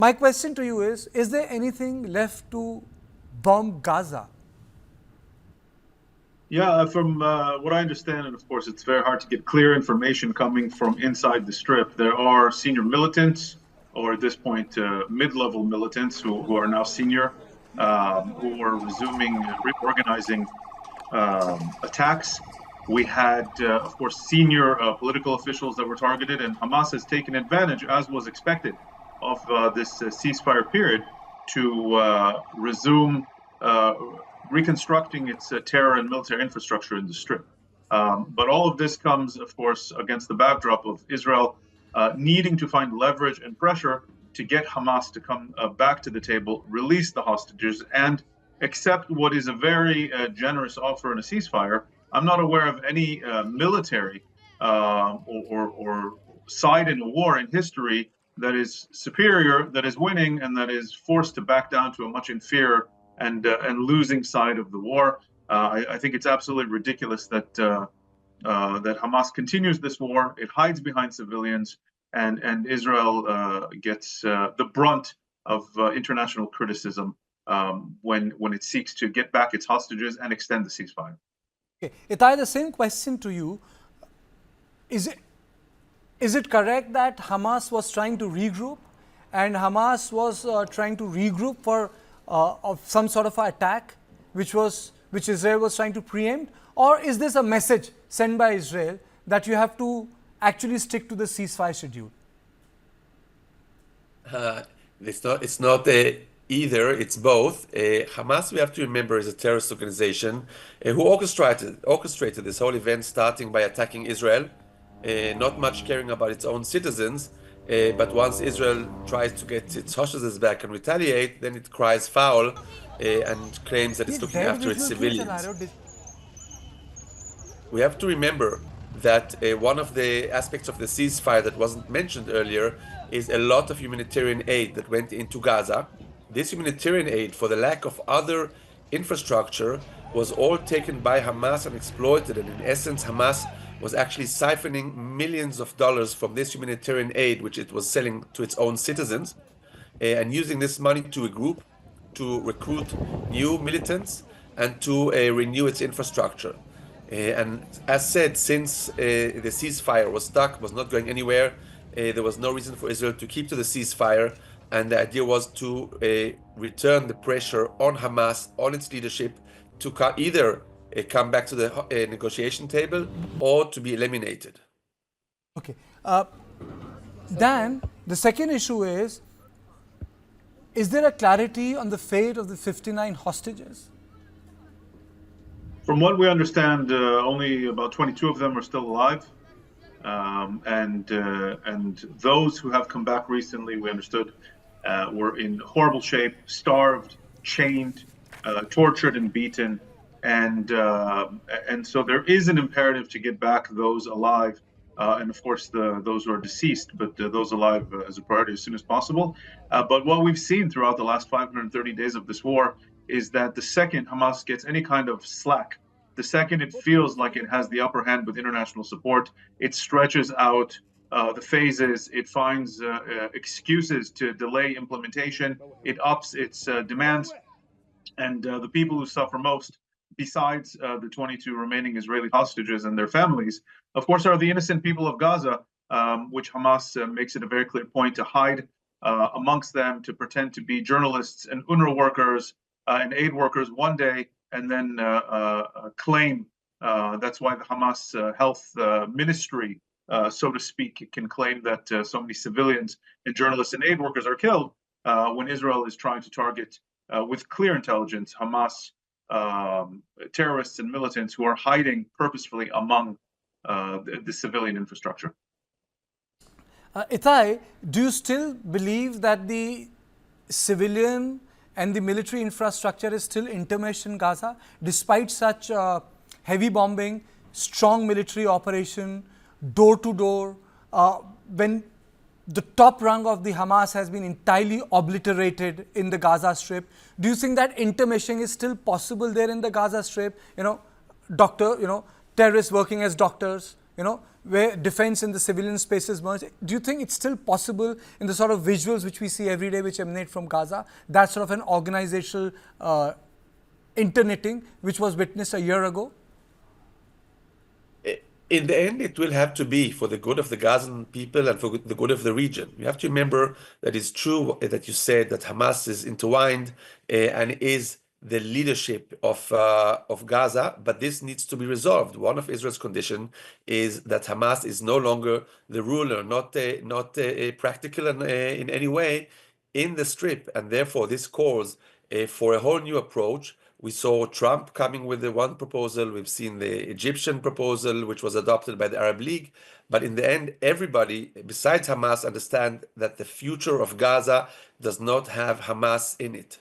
My question to you is there anything left to bomb Gaza? Yeah, from what I understand, and of course it's very hard to get clear information coming from inside the strip, there are senior militants, or at this point, mid-level militants who are now senior, who are resuming, reorganizing attacks. We had, of course, senior political officials that were targeted, and Hamas has taken advantage, as was expected, of this ceasefire period to resume reconstructing its terror and military infrastructure in the Strip. But all of this comes, of course, against the backdrop of Israel needing to find leverage and pressure to get Hamas to come back to the table, release the hostages, and accept what is a very generous offer in a ceasefire. I'm not aware of any military or side in a war in history that is superior, that is winning, and that is forced to back down to a much inferior and losing side of the war. I think it's absolutely ridiculous that that Hamas continues this war. It hides behind civilians, and Israel gets the brunt of international criticism when it seeks to get back its hostages and extend the ceasefire. Okay. Itai, the same question to you. Is it correct that Hamas was trying to regroup and Hamas was trying to regroup for of some sort of attack which Israel was trying to preempt? Or is this a message sent by Israel that you have to actually stick to the ceasefire schedule? It's not either, it's both. Hamas, we have to remember, is a terrorist organization who orchestrated this whole event, starting by attacking Israel, not much caring about its own citizens. But once Israel tries to get its hostages back and retaliate, then it cries foul and claims that it's looking after its civilians. We have to remember that one of the aspects of the ceasefire that wasn't mentioned earlier is a lot of humanitarian aid that went into Gaza. This humanitarian aid, for the lack of other infrastructure, was all taken by Hamas and exploited, and in essence Hamas was actually siphoning millions of dollars from this humanitarian aid, which it was selling to its own citizens, and using this money to regroup, to recruit new militants, and to renew its infrastructure. And as said, since the ceasefire was stuck, was not going anywhere, there was no reason for Israel to keep to the ceasefire, and the idea was to return the pressure on Hamas, on its leadership, to either come back to the negotiation table or to be eliminated. Okay. Dan, the second issue is there a clarity on the fate of the 59 hostages? From what we understand, only about 22 of them are still alive. And those who have come back recently, we understood, were in horrible shape, starved, chained, tortured and beaten. And so there is an imperative to get back those alive, and of course those who are deceased, but those alive as a priority as soon as possible. But what we've seen throughout the last 530 days of this war is that the second Hamas gets any kind of slack, the second it feels like it has the upper hand with international support, it stretches out the phases, it finds excuses to delay implementation, it ups its demands, and the people who suffer most, besides the 22 remaining Israeli hostages and their families, of course, are the innocent people of Gaza, which Hamas makes it a very clear point to hide amongst them, to pretend to be journalists and UNRWA workers and aid workers one day, and then claim. That's why the Hamas health ministry, so to speak, can claim that so many civilians and journalists and aid workers are killed when Israel is trying to target, with clear intelligence, Hamas terrorists and militants who are hiding purposefully among the civilian infrastructure. Itai, do you still believe that the civilian and the military infrastructure is still intermeshed in Gaza, despite such heavy bombing, strong military operation, door to door, when the top rung of the Hamas has been entirely obliterated in the Gaza Strip? Do you think that intermeshing is still possible there in the Gaza Strip? Terrorists working as doctors, where defense and the civilian spaces merge. Do you think it's still possible in the sort of visuals which we see every day which emanate from Gaza, that sort of an organizational interknitting which was witnessed a year ago? In the end, it will have to be for the good of the Gazan people and for the good of the region. You have to remember that it's true that you said that Hamas is intertwined and is the leadership of Gaza, but this needs to be resolved. One of Israel's conditions is that Hamas is no longer the ruler, not practical in any way in the Strip, and therefore this calls for a whole new approach. We saw Trump coming with the one proposal. We've seen the Egyptian proposal, which was adopted by the Arab League. But in the end, everybody besides Hamas understand that the future of Gaza does not have Hamas in it.